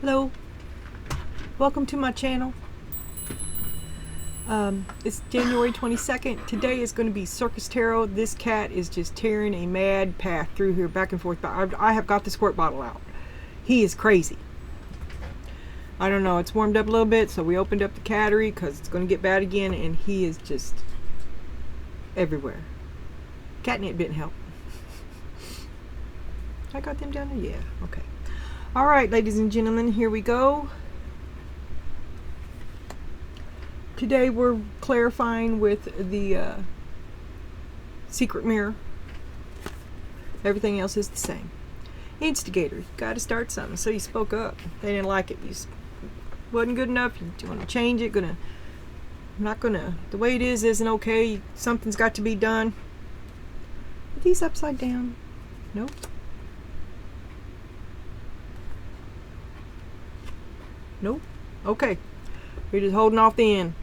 Hello, welcome to my channel. It's January 22nd. Today is going to be Circus Tarot. This cat is just tearing a mad path through here back and forth. But I have got the squirt bottle out. He is crazy. I don't know, it's warmed up a little bit, so we opened up the cattery because it's going to get bad again, and he is just everywhere. Catnip didn't help. I got them down there? Yeah, okay. Alright, ladies and gentlemen, here we go. Today we're clarifying with the secret mirror. Everything else is the same. Instigator, you got to start something, so you spoke up. They didn't like it. You wasn't good enough. You want to change it. The way it is isn't okay. Something's got to be done. Are these upside down? Nope. Nope. Okay. You're just holding off the end.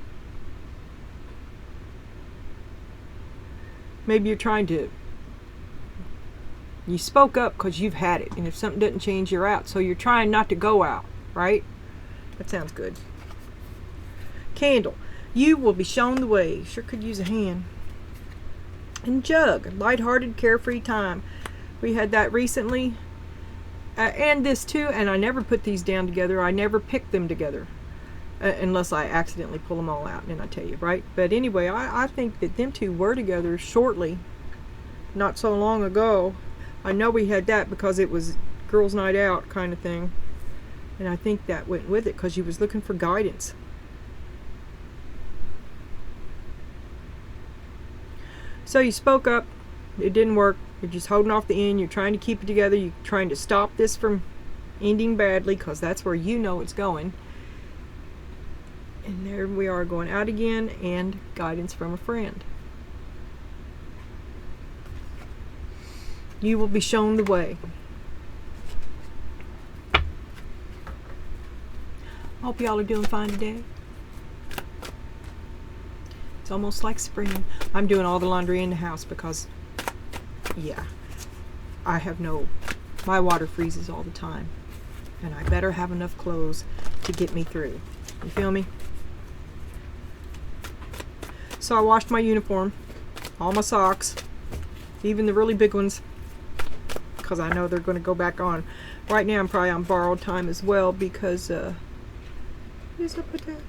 Maybe you're trying to... You spoke up because you've had it. And if something doesn't change, you're out. So you're trying not to go out. Right? That sounds good. Candle. You will be shown the way. Sure could use a hand. And Jug. Lighthearted, carefree time. We had that recently. And this too, and I never put these down together. I never pick them together unless I accidentally pull them all out, and I tell you, right? But anyway, I think that them two were together shortly, not so long ago. I know we had that because it was girls' night out kind of thing, and I think that went with it because you was looking for guidance. So you spoke up. It didn't work. You're just holding off the end. You're trying to keep it together. You're trying to stop this from ending badly because that's where you know it's going. And there we are going out again, and guidance from a friend. You will be shown the way. Hope y'all are doing fine today. It's almost like spring. I'm doing all the laundry in the house because... yeah, my water freezes all the time, and I better have enough clothes to get me through. You feel me? So I washed my uniform, all my socks, even the really big ones, because I know they're going to go back on. Right now I'm probably on borrowed time as well because, what is up with that?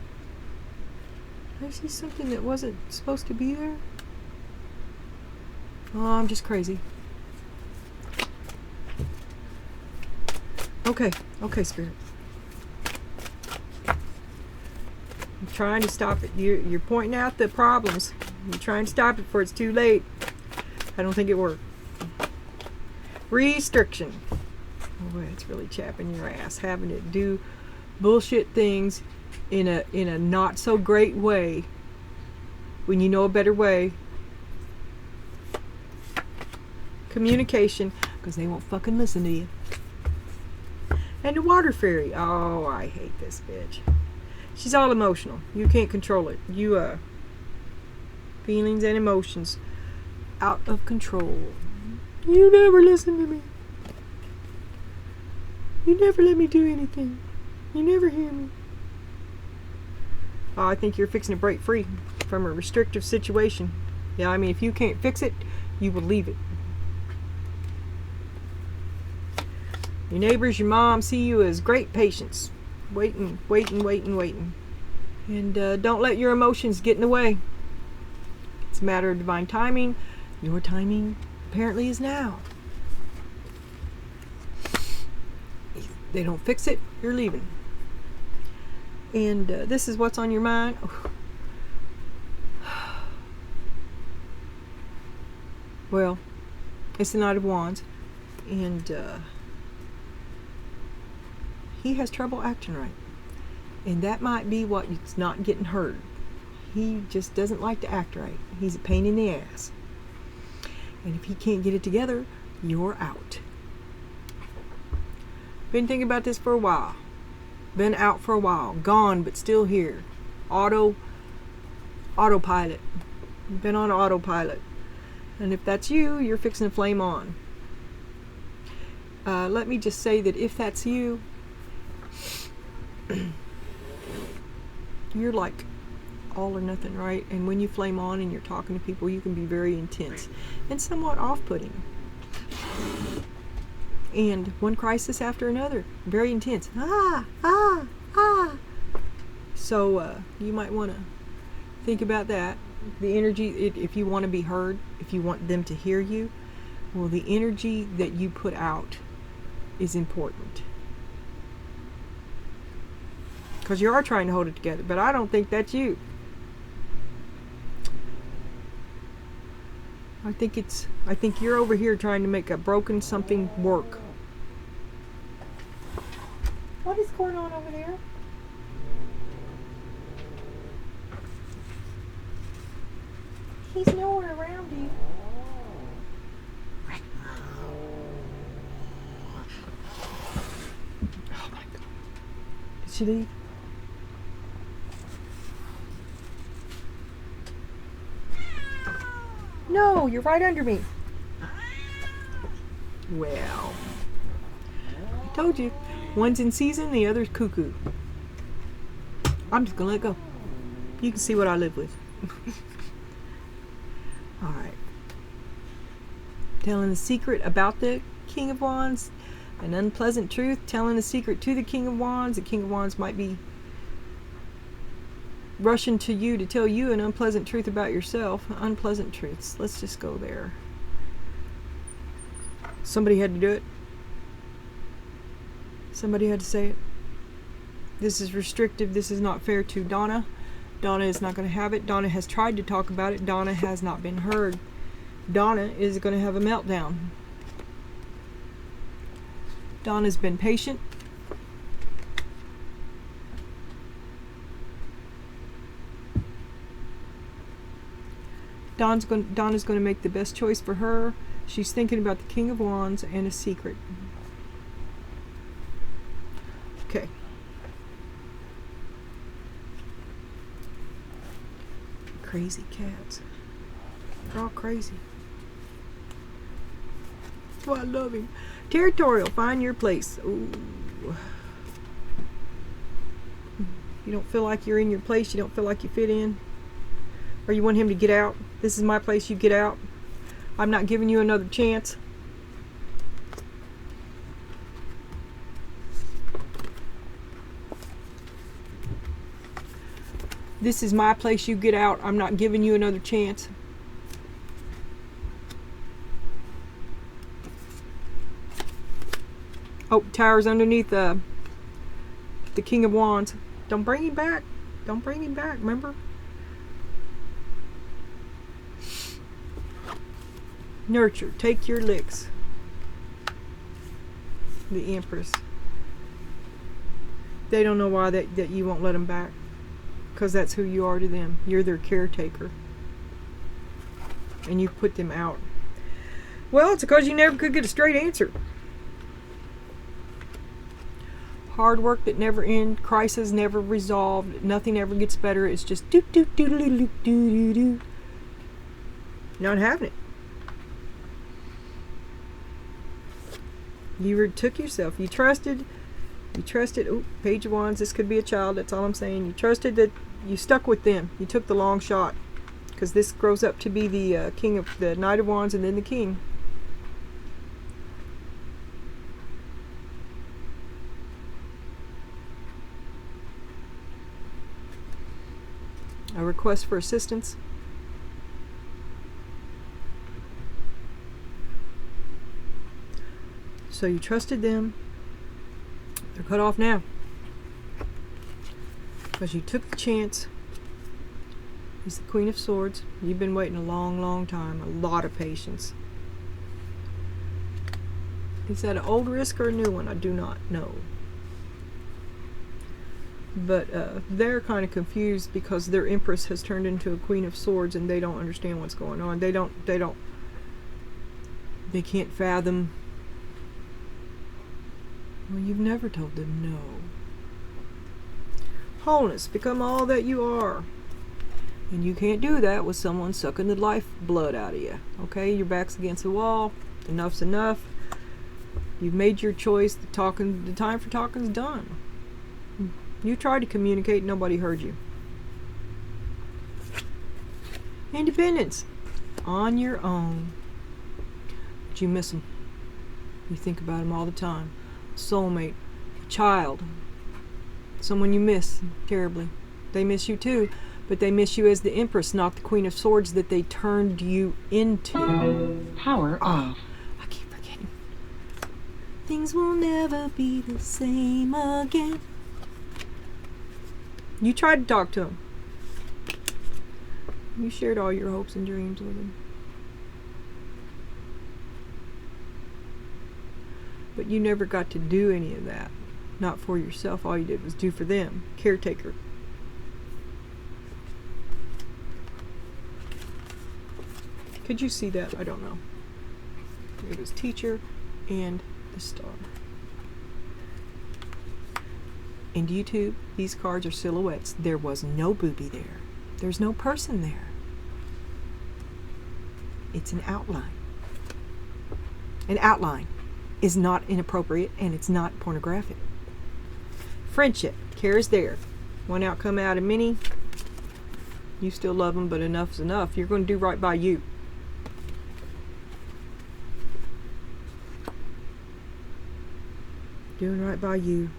I see something that wasn't supposed to be there. Oh, I'm just crazy. Okay, Spirit. I'm trying to stop it. You're pointing out the problems. You're trying to stop it before it's too late. I don't think it worked. Restriction. Oh, boy, it's really chapping your ass having to do bullshit things in a not so great way when you know a better way. Communication, because they won't fucking listen to you. And the water fairy. Oh, I hate this bitch. She's all emotional. You can't control it. Feelings and emotions out of control. You never listen to me. You never let me do anything. You never hear me. Oh, I think you're fixing to break free from a restrictive situation. Yeah, I mean, if you can't fix it, you will leave it. Your neighbors, your mom see you as great patience. Waiting. And don't let your emotions get in the way. It's a matter of divine timing. Your timing apparently is now. If they don't fix it, you're leaving. And this is what's on your mind. Well, it's the Knight of Wands. And he has trouble acting right. And that might be what it's not getting heard. He just doesn't like to act right. He's a pain in the ass. And if he can't get it together, you're out. Been thinking about this for a while. Been out for a while. Gone, but still here. Autopilot. Been on autopilot. And if that's you, you're fixing to flame on. Let me just say that if that's you, You're like all or nothing, right? And when you flame on and you're talking to people, you can be very intense and somewhat off-putting. And one crisis after another, very intense. So you might want to think about that. The energy, if you want to be heard, if you want them to hear you, well, the energy that you put out is important. Because you are trying to hold it together, but I don't think that's you. I think you're over here trying to make a broken something work. What is going on over there? He's nowhere around you. Oh my God. Did she leave? No, you're right under me. Well, I told you. One's in season, the other's cuckoo. I'm just gonna let go. You can see what I live with. Alright. Telling the secret about the King of Wands. An unpleasant truth. Telling the secret to the King of Wands. The King of Wands might be rushing to you to tell you an unpleasant truth about yourself. Unpleasant truths. Let's just go there. Somebody had to do it. Somebody had to say it. This is restrictive. This is not fair to Donna. Donna is not going to have it. Donna has tried to talk about it. Donna has not been heard. Donna is going to have a meltdown. Donna's been patient. Donna's going to make the best choice for her. She's thinking about the King of Wands and a secret. Okay. Crazy cats. They're all crazy. That's why I love him. Territorial. Find your place. Ooh. You don't feel like you're in your place. You don't feel like you fit in. Or you want him to get out. This is my place. You get out. I'm not giving you another chance. This is my place, you get out. I'm not giving you another chance. Oh, Tower's underneath the King of Wands. Don't bring him back. Don't bring him back, remember? Nurture. Take your licks. The Empress. They don't know why that you won't let them back. Because that's who you are to them. You're their caretaker. And you put them out. Well, it's because you never could get a straight answer. Hard work that never ends. Crisis never resolved. Nothing ever gets better. It's just do do do do do do do do. Not having it. You took yourself. You trusted. Oh, Page of Wands. This could be a child. That's all I'm saying. You trusted that. You stuck with them. You took the long shot. Because this grows up to be the the Knight of Wands and then the King. A request for assistance. So you trusted them. They're cut off now. Because you took the chance. He's the Queen of Swords. You've been waiting a long, long time. A lot of patience. Is that an old risk or a new one? I do not know. But they're kind of confused because their Empress has turned into a Queen of Swords and they don't understand what's going on. They can't fathom. Well, you've never told them no. Wholeness, become all that you are. And you can't do that with someone sucking the life blood out of you. Okay, your back's against the wall. Enough's enough. You've made your choice. The time for talking's done. You tried to communicate, nobody heard you. Independence. On your own. But you miss them. You think about them all the time. Soulmate. Child. Someone you miss terribly. They miss you too, but they miss you as the Empress, not the Queen of Swords that they turned you into. Power off. I keep forgetting. Things will never be the same again. You tried to talk to him. You shared all your hopes and dreams with him. But you never got to do any of that. Not for yourself. All you did was do for them. Caretaker. Could you see that? I don't know. It was teacher and the star. And YouTube, these cards are silhouettes. There was no booby there. There's no person there. It's an outline. An outline is not inappropriate and it's not pornographic. Friendship. Care is there. One outcome out of many. You still love them, but enough's enough. You're going to do right by you. Doing right by you.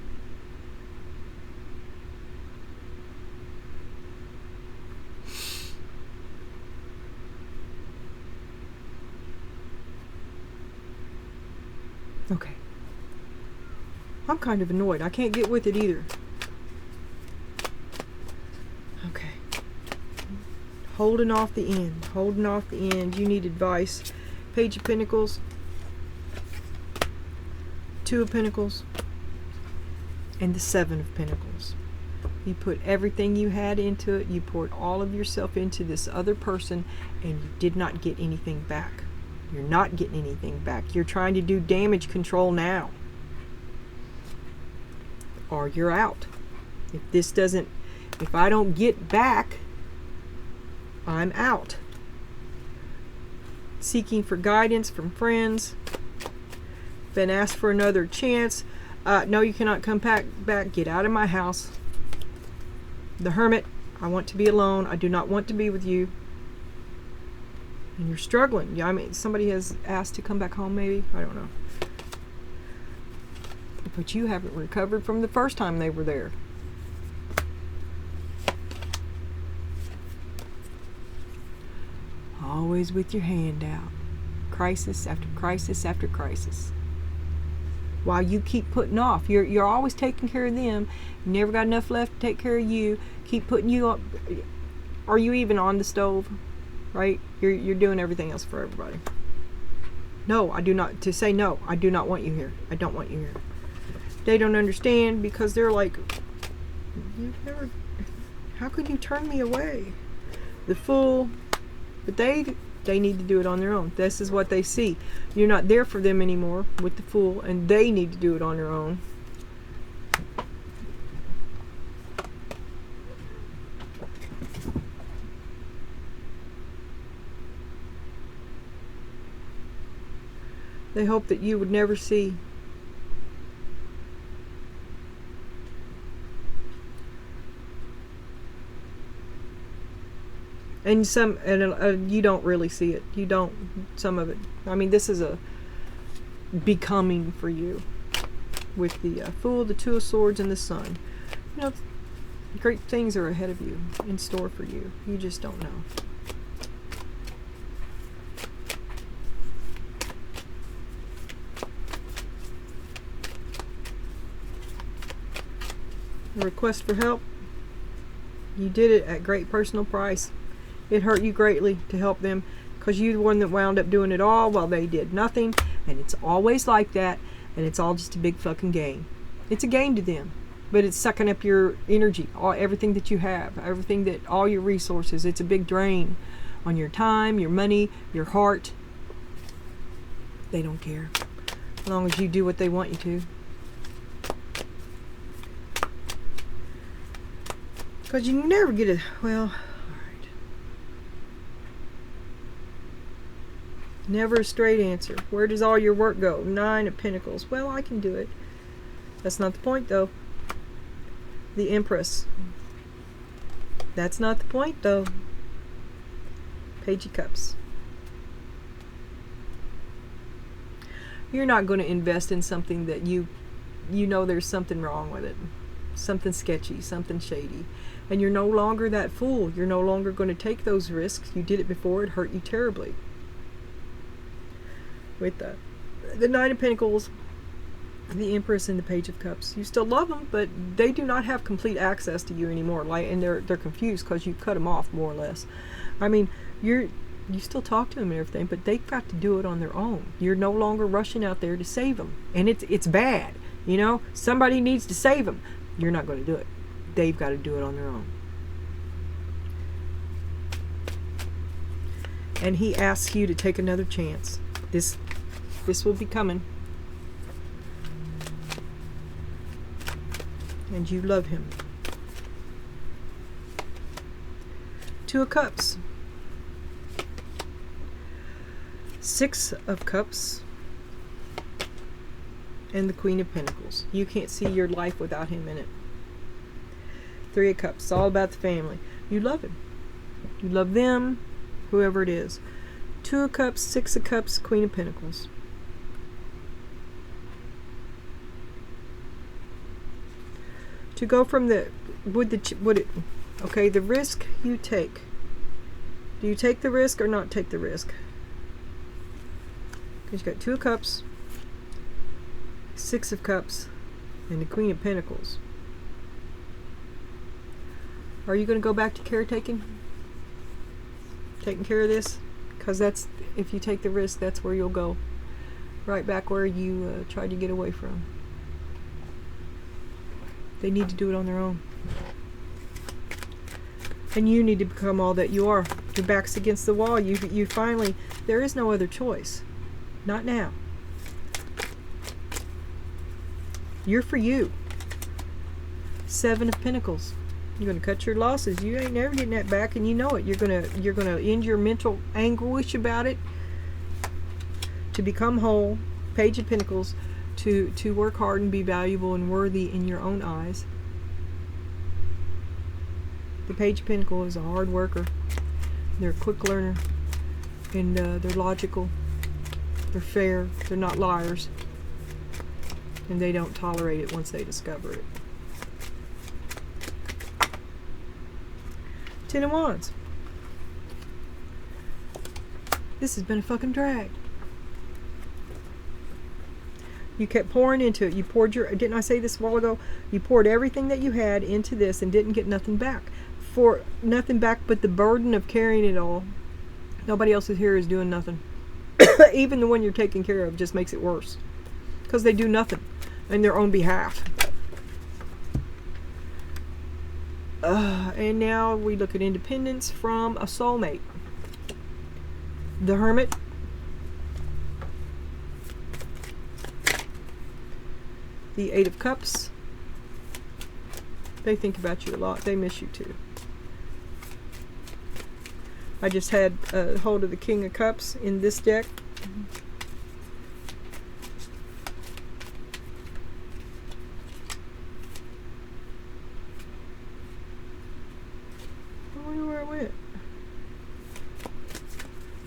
Okay. I'm kind of annoyed. I can't get with it either. Okay. Holding off the end. Holding off the end. You need advice. Page of Pentacles. Two of Pentacles. And the Seven of Pentacles. You put everything you had into it. You poured all of yourself into this other person. And you did not get anything back. You're not getting anything back. You're trying to do damage control now. Or you're out. If I don't get back, I'm out. Seeking for guidance from friends. Been asked for another chance. No, you cannot come back. Get out of my house. The Hermit. I want to be alone. I do not want to be with you. And you're struggling. Yeah, I mean, somebody has asked to come back home, maybe. I don't know. But you haven't recovered from the first time they were there. Always with your hand out. Crisis after crisis after crisis. While you keep putting off. You're always taking care of them. You never got enough left to take care of you. Keep putting you up. Are you even on the stove? Right? You're doing everything else for everybody. No, I do not. To say no, I do not want you here. I don't want you here. They don't understand because they're like, you never. How could you turn me away? The Fool. But they need to do it on their own. This is what they see. You're not there for them anymore with the Fool, and they need to do it on their own. They hope that you would never see. And you don't really see it. You don't, some of it. I mean, this is a becoming for you. With the Fool, the Two of Swords, and the Sun. You know, great things are ahead of you, in store for you. You just don't know. A request for help. You did it at great personal price. It hurt you greatly to help them because you're the one that wound up doing it all while they did nothing. And it's always like that. And it's all just a big fucking game. It's a game to them. But it's sucking up your energy, everything that you have, all your resources. It's a big drain on your time, your money, your heart. They don't care. As long as you do what they want you to. Because you never get it. Well, alright. Never a straight answer. Where does all your work go? 9 of Pentacles. Well, I can do it. That's not the point, though. The Empress. That's not the point, though. Page of Cups. You're not going to invest in something that you know there's something wrong with it. Something sketchy, something shady. And you're no longer that fool. You're no longer going to take those risks. You did it before. It hurt you terribly. With the Nine of Pentacles, the Empress, and the Page of Cups. You still love them, but they do not have complete access to you anymore. And they're confused because you cut them off, more or less. I mean, you still talk to them and everything, but they've got to do it on their own. You're no longer rushing out there to save them. And it's bad. You know, somebody needs to save them. You're not going to do it. They've got to do it on their own. And he asks you to take another chance. This will be coming. And you love him. Two of Cups. Six of Cups. And the Queen of Pentacles. You can't see your life without him in it. Three of Cups. It's all about the family. You love him. You love them, whoever it is. Two of Cups, Six of Cups, Queen of Pentacles. To go from the the risk you take. Do you take the risk or not take the risk? Because you got Two of Cups, Six of Cups, and the Queen of Pentacles. Are you going to go back to caretaking? Taking care of this? Because that's, if you take the risk, that's where you'll go. Right back where you tried to get away from. They need to do it on their own. And you need to become all that you are. Your back's against the wall. You finally, there is no other choice. Not now. You're for you. Seven of Pentacles. You're going to cut your losses. You ain't never getting that back, and you know it. You're gonna end your mental anguish about it to become whole. Page of Pentacles. To work hard and be valuable and worthy in your own eyes. The Page of Pentacles is a hard worker. They're a quick learner, and they're logical. They're fair. They're not liars, and they don't tolerate it once they discover it. Ten of Wands. This has been a fucking drag. You kept pouring into it. You poured your, didn't I say this a while ago? You poured everything that you had into this and didn't get nothing back. For nothing back but the burden of carrying it all. Nobody else is here is doing nothing. Even the one you're taking care of just makes it worse. Because they do nothing in their own behalf. And now we look at independence from a soulmate. The Hermit. The Eight of Cups. They think about you a lot. They miss you too. I just had a hold of the King of Cups in this deck. I wonder where it went.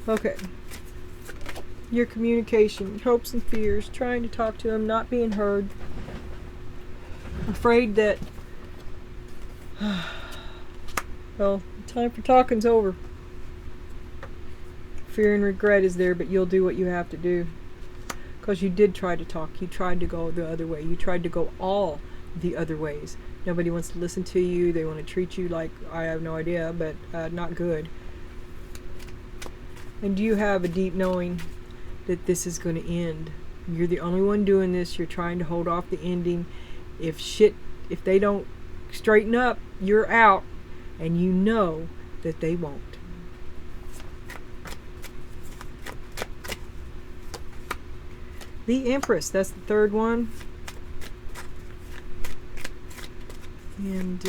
Okay. Your communication, hopes and fears, trying to talk to him, not being heard. Afraid that, well, time for talking's over. Fear and regret is there, but you'll do what you have to do. Because you did try to talk. You tried to go the other way. You tried to go all the other ways. Nobody wants to listen to you. They want to treat you like, I have no idea, but not good. And you have a deep knowing that this is going to end. You're the only one doing this. You're trying to hold off the ending. If they don't straighten up, you're out, and you know that they won't. The Empress, that's the third one. And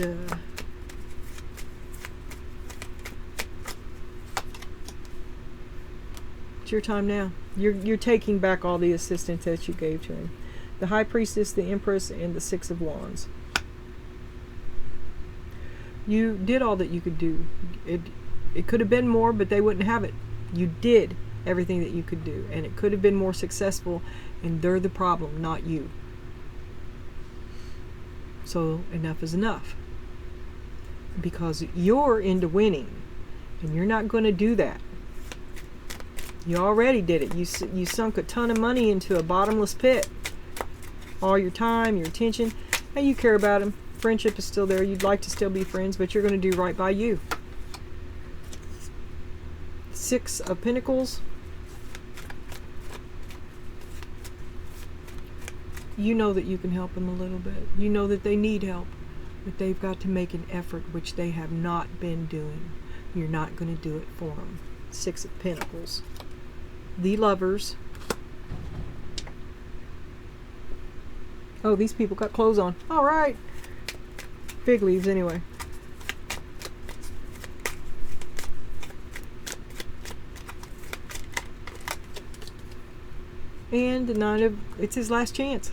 it's your time now. You're taking back all the assistance that you gave to him. The High Priestess, the Empress, and the Six of Wands. You did all that you could do. It could have been more, but they wouldn't have it. You did everything that you could do, and it could have been more successful, and they're the problem, not you. So enough is enough. Because you're into winning, and you're not going to do that. You already did it. You sunk a ton of money into a bottomless pit. All your time, your attention, and you care about them. Friendship is still there. You'd like to still be friends, but you're going to do right by you. 6 of Pentacles. You know that you can help them a little bit. You know that they need help, but they've got to make an effort, which they have not been doing. You're not going to do it for them. 6 of Pentacles. The Lovers. Oh, these people got clothes on. All right. Fig leaves anyway. And the 9 of, it's his last chance.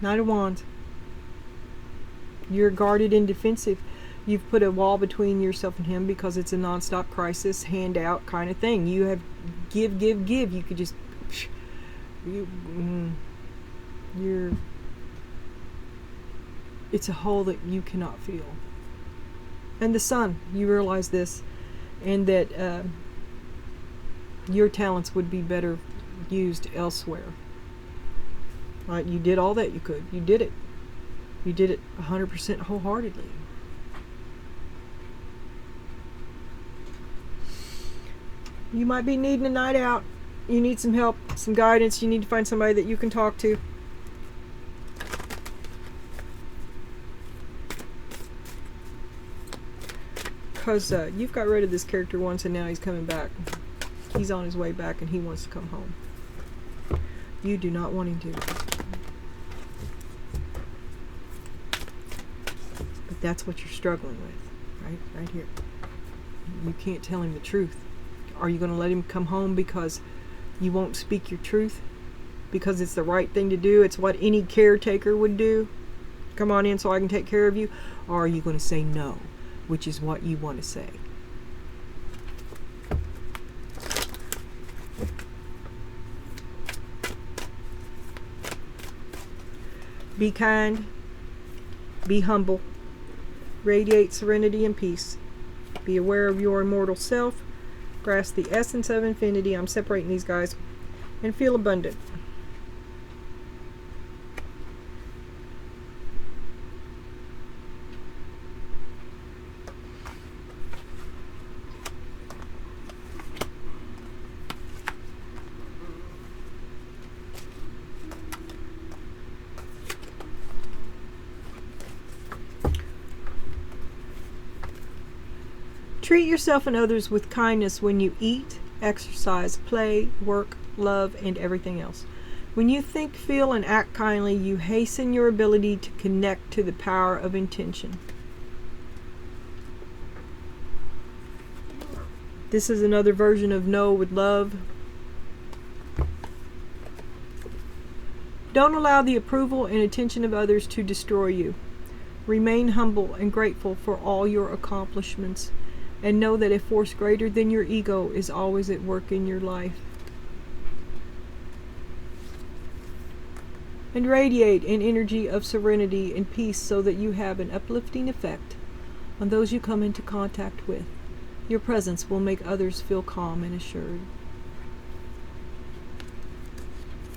9 of Wands. You're guarded and defensive. You've put a wall between yourself and him because it's a non-stop crisis, handout kind of thing. You have give. You could just, it's a hole that you cannot feel. And the Sun, you realize this, and that your talents would be better used elsewhere. Right? You did all that you could. You did it. You did it 100% wholeheartedly. You might be needing a night out. You need some help, some guidance. You need to find somebody that you can talk to. Because you've got rid of this character once and now he's coming back. He's on his way back and he wants to come home. You do not want him to. But that's what you're struggling with. Right here. You can't tell him the truth. Are you going to let him come home because you won't speak your truth? Because it's the right thing to do? It's what any caretaker would do? Come on in so I can take care of you? Or are you going to say no, which is what you want to say? Be kind. Be humble. Radiate serenity and peace. Be aware of your immortal self. Grasp the essence of infinity. I'm separating these guys. And feel abundant. Treat yourself and others with kindness when you eat, exercise, play, work, love, and everything else. When you think, feel, and act kindly, you hasten your ability to connect to the power of intention. This is another version of no with love. Don't allow the approval and attention of others to destroy you. Remain humble and grateful for all your accomplishments. And know that a force greater than your ego is always at work in your life. And radiate an energy of serenity and peace so that you have an uplifting effect on those you come into contact with. Your presence will make others feel calm and assured.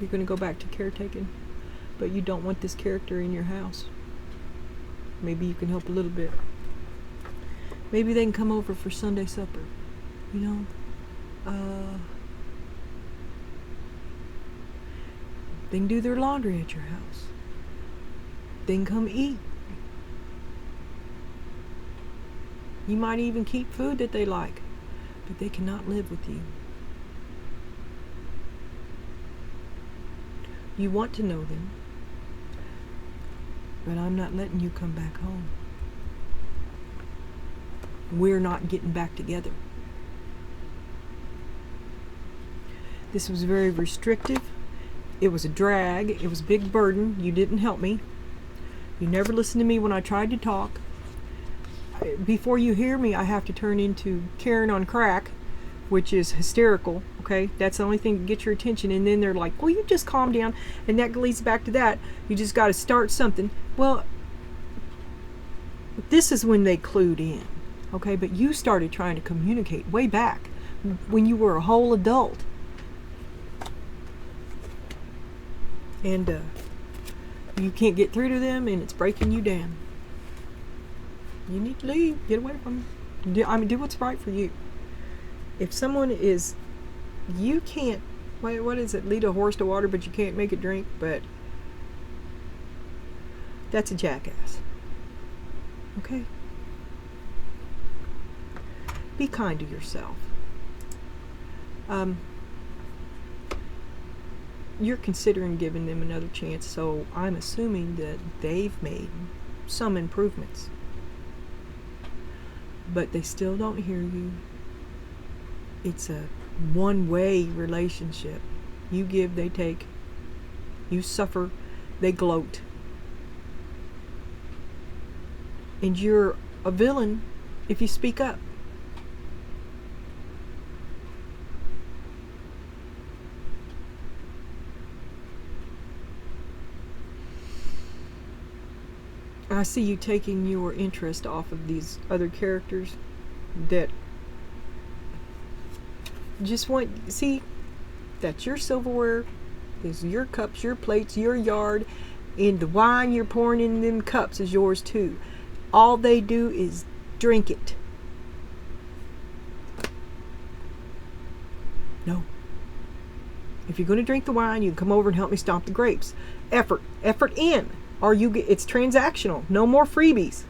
You're going to go back to caretaking, but you don't want this character in your house. Maybe you can help a little bit. Maybe they can come over for Sunday supper, you know. They can do their laundry at your house. They can come eat. You might even keep food that they like, but they cannot live with you. You want to know them, but I'm not letting you come back home. We're not getting back together. This was very restrictive. It was a drag. It was a big burden. You didn't help me. You never listened to me when I tried to talk. before you hear me, I have to turn into Karen on crack, which is hysterical. Okay, that's the only thing to get your attention. And then they're like, well, you just calm down, and that leads back to that. You just got to start something. Well, this is when they clued in. Okay, but you started trying to communicate way back when you were a whole adult. And you can't get through to them, and it's breaking you down. You need to leave. Get away from them. Do what's right for you. If someone is, you can't, what is it? Lead a horse to water, but you can't make it drink. But that's a jackass. Okay? Be kind to yourself. You're considering giving them another chance, so I'm assuming that they've made some improvements. But they still don't hear you. It's a one-way relationship. You give, they take. You suffer, they gloat. And you're a villain if you speak up. I see you taking your interest off of these other characters that just want, see, that's your silverware, these are your cups, your plates, your yard, and the wine you're pouring in them cups is yours too. All they do is drink it. No. If you're going to drink the wine, you can come over and help me stomp the grapes. Effort in. Or it's transactional. No more freebies.